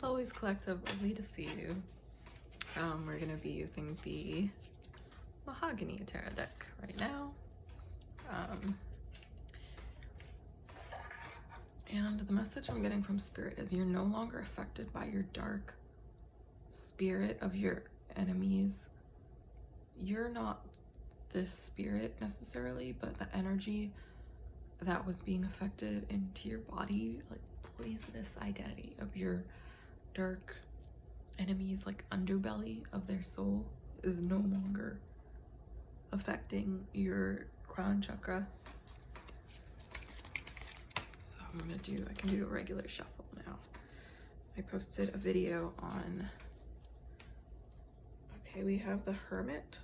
It's always collective, lovely to see you. We're going to be using the Mahogany Tarot deck right now. And the message I'm getting from Spirit is you're no longer affected by your dark spirit of your enemies. You're not this spirit necessarily, but the energy that was being affected into your body, like poisonous identity of your dark enemies, like underbelly of their soul, is no longer affecting your crown chakra. So I can do a regular shuffle now. I posted a video on, okay, we have the Hermit.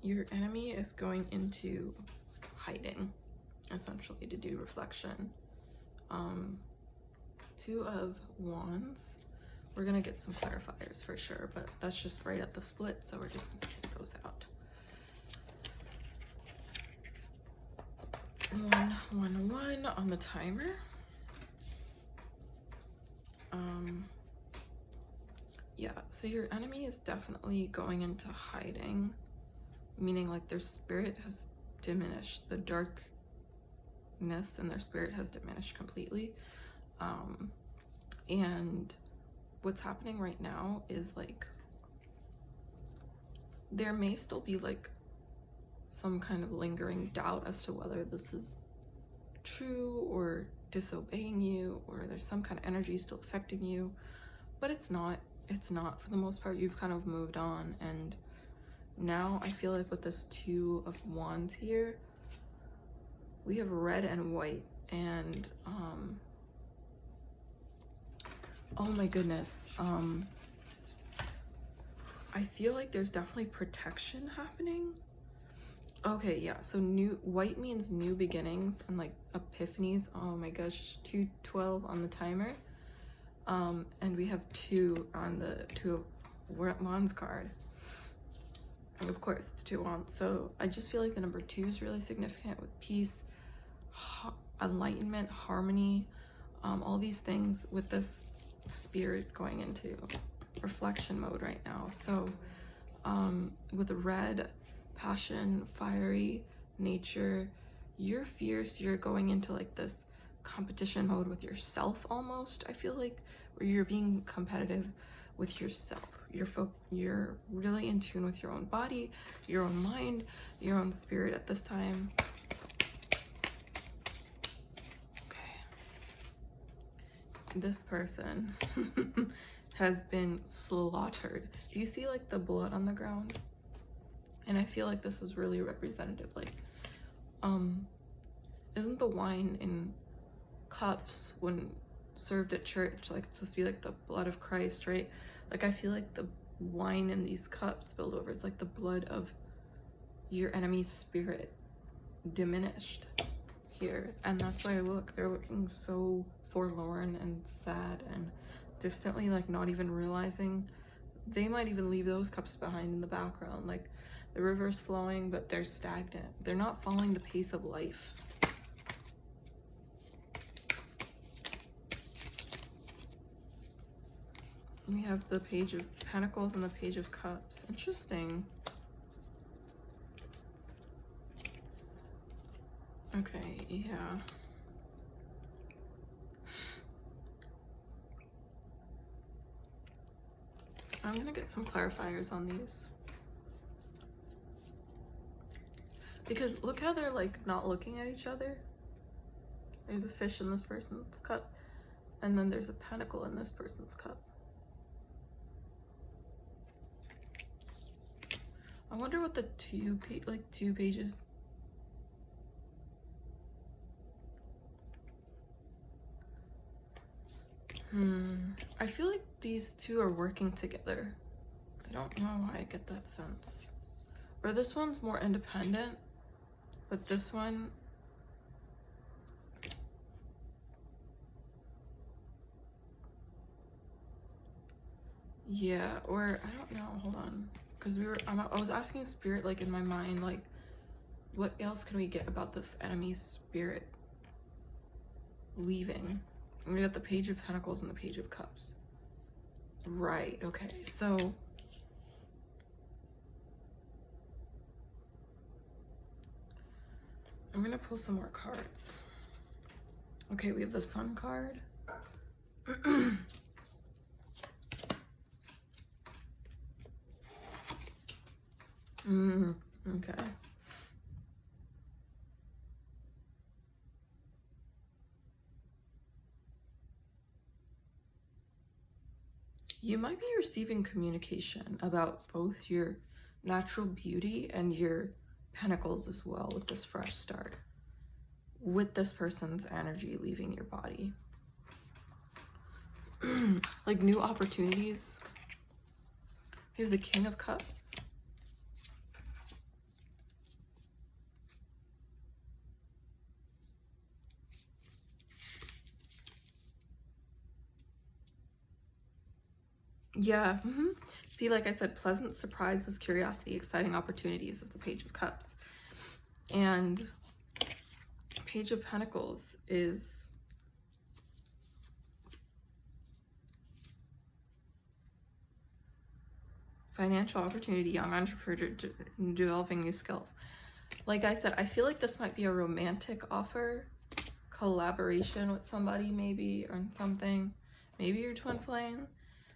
Your enemy is going into hiding, essentially, to do reflection. Two of Wands. We're gonna get some clarifiers for sure, but that's just right at the split, so we're just gonna take those out. 111 on the timer. Yeah, so your enemy is definitely going into hiding, meaning like their spirit has diminished. The darkness in their spirit has diminished completely. And what's happening right now is like there may still be like some kind of lingering doubt as to whether this is true or disobeying you, or there's some kind of energy still affecting you, but it's not for the most part. You've kind of moved on, and now I feel like with this Two of Wands here, we have red and white, and oh my goodness, I feel like there's definitely protection happening. Okay, yeah, so white means new beginnings and like epiphanies. Oh my gosh, 212 on the timer. And we have 2 on the Two of Wands card. And of course, it's 2 Wands. So I just feel like the number 2 is really significant with peace, enlightenment, harmony, all these things with this spirit going into reflection mode right now. So with red, passion, fiery nature, you're fierce. You're going into like this competition mode with yourself almost, I feel like, where you're being competitive with yourself. You're really in tune with your own body, your own mind, your own spirit at this time. Okay, this person has been slaughtered. Do you see like the blood on the ground? And I feel like this is really representative. Like, isn't the wine in cups when served at church, like it's supposed to be like the blood of Christ, right? Like I feel like the wine in these cups spilled over is like the blood of your enemy's spirit diminished here. And that's why they're looking so forlorn and sad and distantly, like not even realizing they might even leave those cups behind in the background. Like the river's flowing, but they're stagnant. They're not following the pace of life. We have the Page of Pentacles and the Page of Cups. Interesting. Okay, yeah. I'm gonna get some clarifiers on these. Because look how they're like not looking at each other. There's a fish in this person's cup, and then there's a pentacle in this person's cup. I wonder what the two pages. I feel like these two are working together. I don't know why I get that sense. Or this one's more independent, but this one, yeah, or I don't know, hold on. Because I was asking Spirit, like in my mind, like what else can we get about this enemy spirit leaving? We got the Page of Pentacles and the Page of Cups. Right, okay, so I'm gonna pull some more cards. Okay, we have the Sun card. Okay. You might be receiving communication about both your natural beauty and your pentacles as well with this fresh start, with this person's energy leaving your body. Like new opportunities. You have the King of Cups. Yeah. See, like I said, pleasant surprises, curiosity, exciting opportunities is the Page of Cups. And Page of Pentacles is financial opportunity, young entrepreneur developing new skills. Like I said, I feel like this might be a romantic offer, collaboration with somebody maybe, or something. Maybe your twin flame.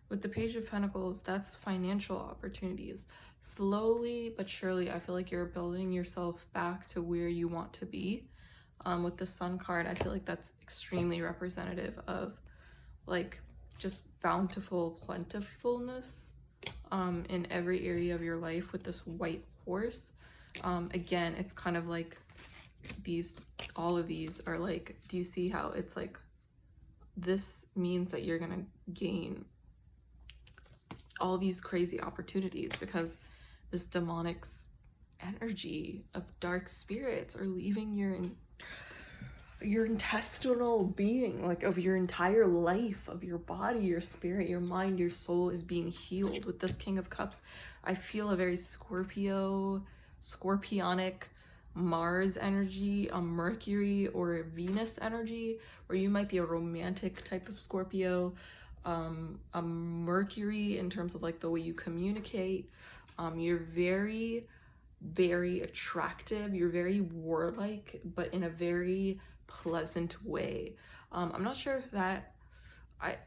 With the Page of Pentacles, that's financial opportunities. Slowly but surely, I feel like you're building yourself back to where you want to be. With the Sun card, I feel like that's extremely representative of like just bountiful plentifulness in every area of your life with this white horse. Again, it's kind of like all of these are like, do you see how it's like, this means that you're gonna gain all these crazy opportunities because this demonic energy of dark spirits are leaving your intestinal being, like of your entire life, of your body, your spirit, your mind, your soul is being healed. With this King of Cups, I feel a very scorpionic Mars energy, a Mercury or Venus energy, where you might be a romantic type of Scorpio, a Mercury in terms of like the way you communicate. You're very, very attractive. You're very warlike, but in a very pleasant way. I'm not sure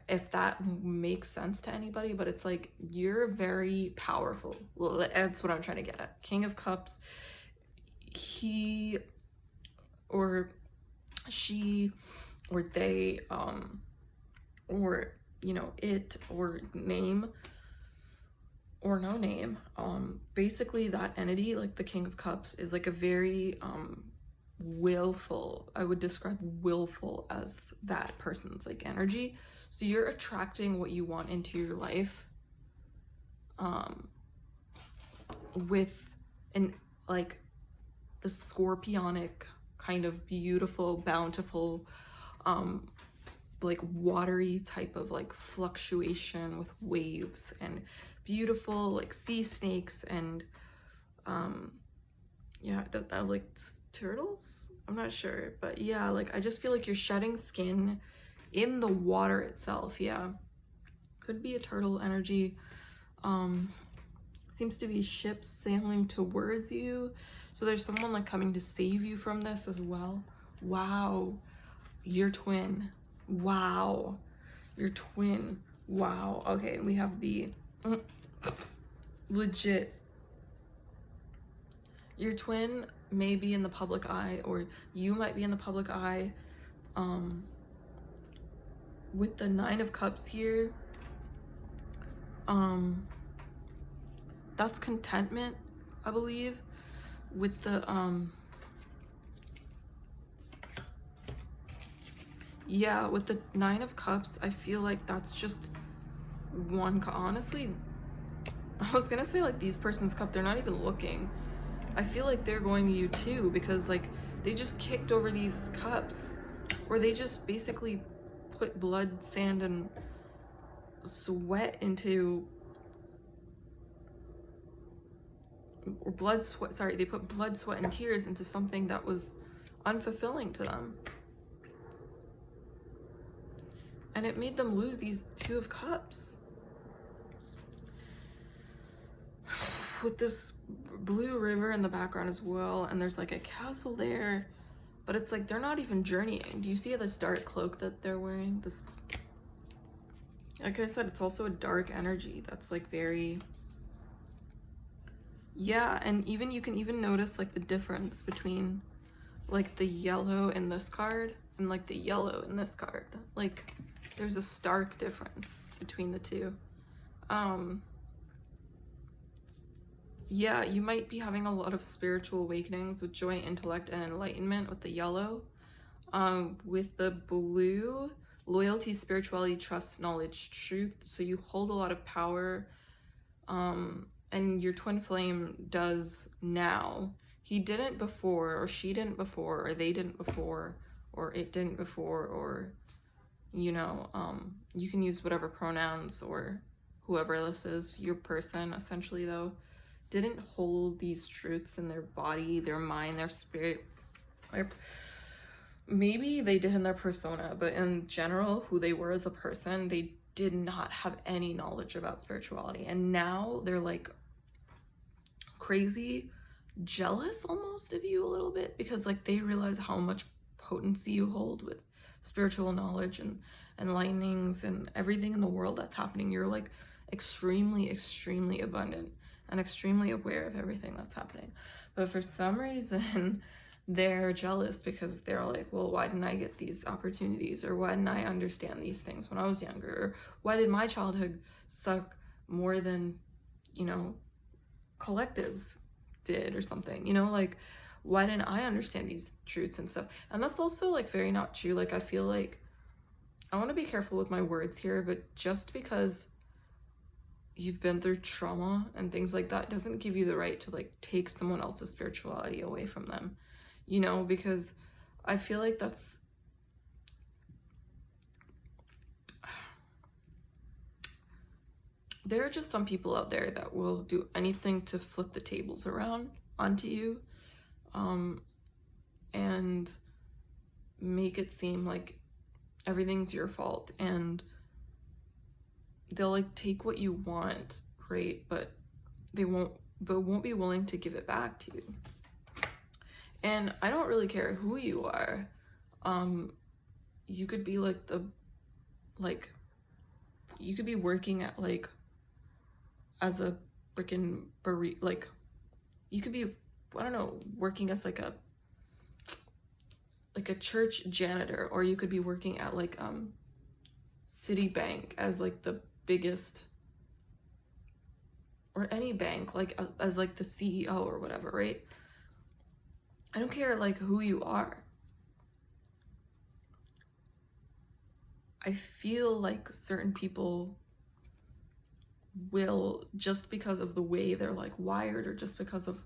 if that makes sense to anybody, but it's like you're very powerful. Well, that's what I'm trying to get at. King of Cups, he or she or they, or you know, it or name or no name, basically that entity, like the King of Cups, is like a very willful, I would describe willful as that person's like energy. So you're attracting what you want into your life with an like the scorpionic kind of beautiful, bountiful, like watery type of like fluctuation with waves and beautiful like sea snakes and yeah, that like turtles, I'm not sure, but yeah, like I just feel like you're shedding skin in the water itself. Yeah, could be a turtle energy. Seems to be ships sailing towards you, so there's someone like coming to save you from this as well. Wow, your twin. Wow, your twin. Wow. Okay, we have the legit, your twin may be in the public eye, or you might be in the public eye. With the Nine of Cups here, that's contentment, I believe. With the yeah, with the Nine of Cups, I feel like that's just one, honestly, I was gonna say like these person's cup, they're not even looking. I feel like they're going to you too, because like they just kicked over these cups, or they just basically put blood, sand, and sweat into, or blood, sweat, sorry, they put blood, sweat, and tears into something that was unfulfilling to them. And it made them lose these Two of Cups. With this blue river in the background as well, and there's like a castle there, but it's like they're not even journeying. Do you see this dark cloak that they're wearing? This, like I said, it's also a dark energy that's like very, yeah. And even you can even notice like the difference between like the yellow in this card and like the yellow in this card. Like there's a stark difference between the two. Yeah, you might be having a lot of spiritual awakenings with joy, intellect, and enlightenment with the yellow. With the blue, loyalty, spirituality, trust, knowledge, truth. So you hold a lot of power. And your twin flame does now. He didn't before, or she didn't before, or they didn't before, or it didn't before, or, you know, you can use whatever pronouns, or whoever this is, your person, essentially, though, didn't hold these truths in their body, their mind, their spirit. Or maybe they did in their persona, but in general, who they were as a person, they did not have any knowledge about spirituality. And now they're like crazy jealous almost of you a little bit, because like they realize how much potency you hold with spiritual knowledge and enlightenings and everything in the world that's happening. You're like extremely abundant and extremely aware of everything that's happening. But for some reason, they're jealous because they're like, well, why didn't I get these opportunities? Or why didn't I understand these things when I was younger? Or why did my childhood suck more than, you know, collectives did or something? You know, like, why didn't I understand these truths and stuff? And that's also like very not true. Like, I feel like I want to be careful with my words here, but just because you've been through trauma and things like that doesn't give you the right to like take someone else's spirituality away from them, you know, because I feel like that's, there are just some people out there that will do anything to flip the tables around onto you, and make it seem like everything's your fault, and they'll like take what you want, right? But they won't be willing to give it back to you. And I don't really care who you are. You could be like you could be working at like as a freaking like you could be, I don't know, working as like a church janitor, or you could be working at like Citibank as like the biggest, or any bank, like as like the CEO or whatever, right? I don't care like who you are. I feel like certain people will, just because of the way they're like wired, or just because of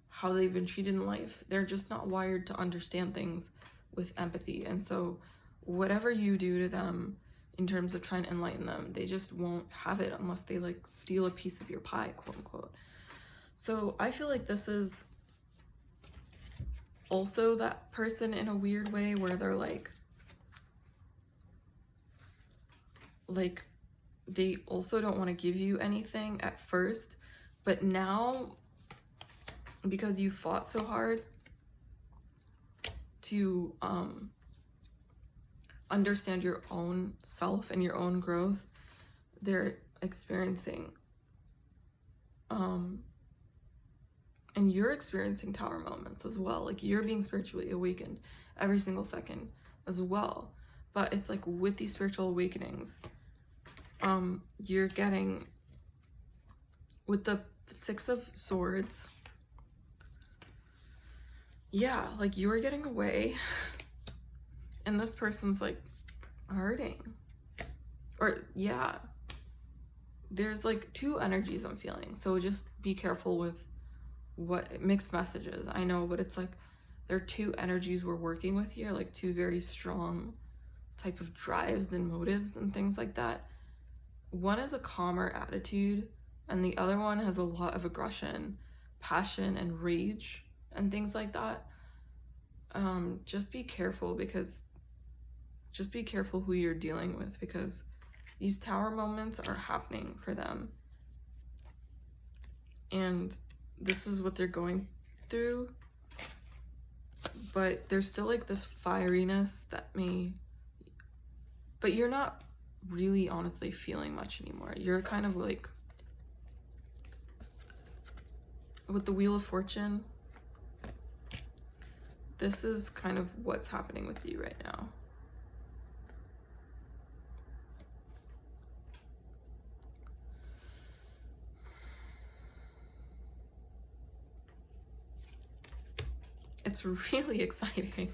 how they've been treated in life, they're just not wired to understand things with empathy. And so whatever you do to them in terms of trying to enlighten them, they just won't have it unless they like steal a piece of your pie, quote unquote. So I feel like this is also that person in a weird way, where they're like they also don't want to give you anything at first, but now, because you fought so hard to understand your own self and your own growth, they're experiencing and you're experiencing tower moments as well. Like, you're being spiritually awakened every single second as well. But it's like with these spiritual awakenings, you're getting, with the Six of Swords, yeah, like you're getting away and this person's like hurting. Or yeah, there's like two energies I'm feeling, so just be careful with what mixed messages, I know, but it's like there are two energies we're working with here, like two very strong type of drives and motives and things like that. One is a calmer attitude, and the other one has a lot of aggression, passion, and rage and things like that. Just be careful, because just be careful who you're dealing with, because these Tower moments are happening for them. And this is what they're going through. But there's still like this fieriness that may... But you're not really honestly feeling much anymore. You're kind of like... With the Wheel of Fortune, this is kind of what's happening with you right now. It's really exciting.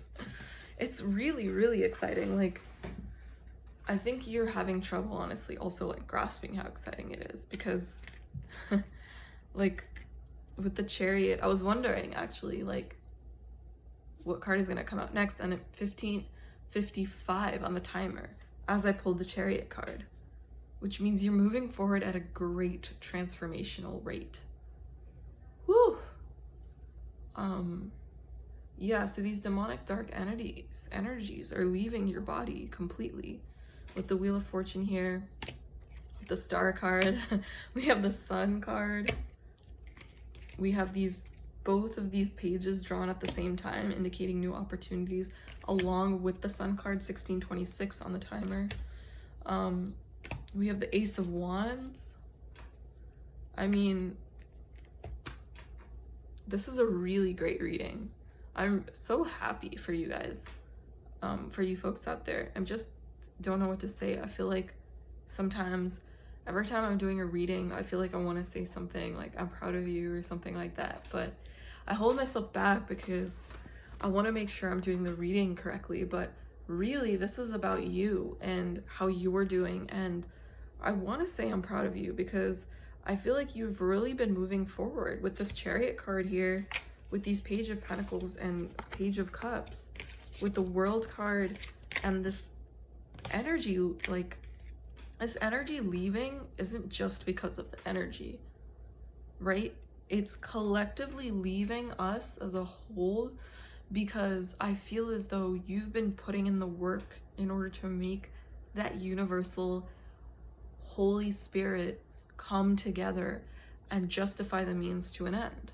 It's really, really exciting. Like, I think you're having trouble, honestly, also like grasping how exciting it is, because like with the Chariot, I was wondering actually like what card is going to come out next, and at 15:55 on the timer as I pulled the Chariot card, which means you're moving forward at a great transformational rate. Woo! Yeah, so these demonic dark energies are leaving your body completely. With the Wheel of Fortune here, the Star card, we have the Sun card. We have both of these pages drawn at the same time, indicating new opportunities, along with the Sun card, 1626 on the timer. We have the Ace of Wands. I mean, this is a really great reading. I'm so happy for you guys, for you folks out there. I just don't know what to say. I feel like sometimes, every time I'm doing a reading, I feel like I want to say something like, I'm proud of you or something like that. But I hold myself back because I want to make sure I'm doing the reading correctly. But really, this is about you and how you're doing. And I want to say I'm proud of you because I feel like you've really been moving forward with this Chariot card here, with these Page of Pentacles and Page of Cups, with the World card, and this energy, like, this energy leaving isn't just because of the energy, right? It's collectively leaving us as a whole because I feel as though you've been putting in the work in order to make that universal Holy Spirit come together and justify the means to an end.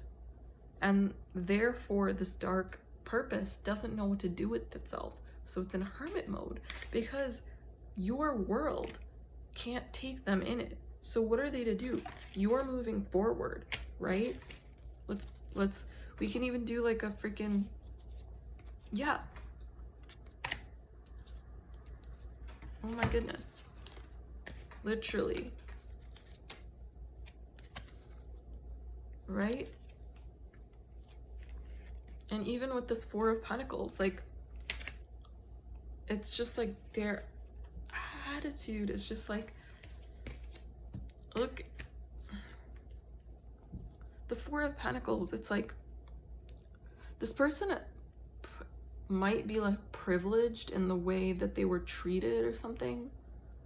And therefore, this dark purpose doesn't know what to do with itself. So it's in hermit mode because your world can't take them in it. So what are they to do? You're moving forward, right? We can even do like a freaking, yeah. Oh my goodness. Literally. Right? And even with this Four of Pentacles, like, it's just like their attitude is just like, look, the Four of Pentacles, it's like, this person might be like privileged in the way that they were treated or something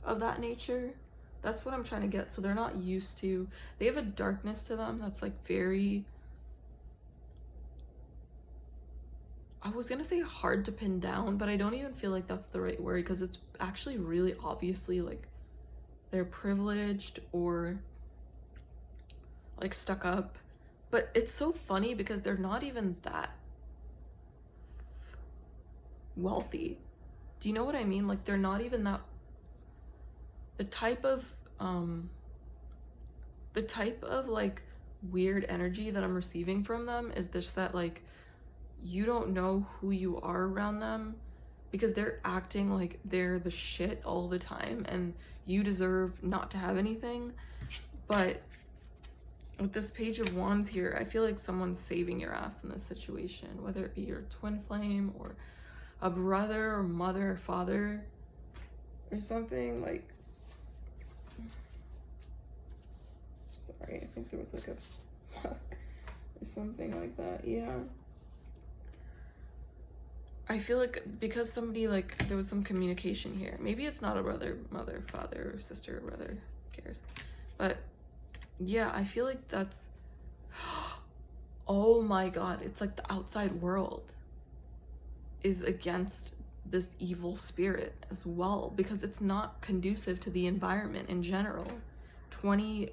of that nature. That's what I'm trying to get. So they're not used to, they have a darkness to them that's like very, I was gonna say hard to pin down, but I don't even feel like that's the right word, because it's actually really obviously like they're privileged or like stuck up. But it's so funny because they're not even that wealthy. Do you know what I mean? Like, they're not even that, the type of like weird energy that I'm receiving from them is this, that like you don't know who you are around them because they're acting like they're the shit all the time and you deserve not to have anything. But with this Page of Wands here, I feel like someone's saving your ass in this situation, whether it be your twin flame or a brother or mother or father or something. Like, sorry, I think there was like a fuck or something like that. Yeah, I feel like because somebody, like, there was some communication here. Maybe it's not a brother, mother, father, or sister, or brother, who cares? But yeah, I feel like that's, oh my god, it's like the outside world is against this evil spirit as well, because it's not conducive to the environment in general. 20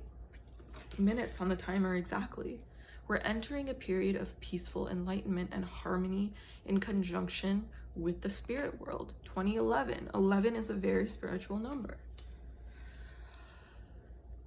minutes on the timer exactly. We're entering a period of peaceful enlightenment and harmony in conjunction with the spirit world. 2011. 11 is a very spiritual number.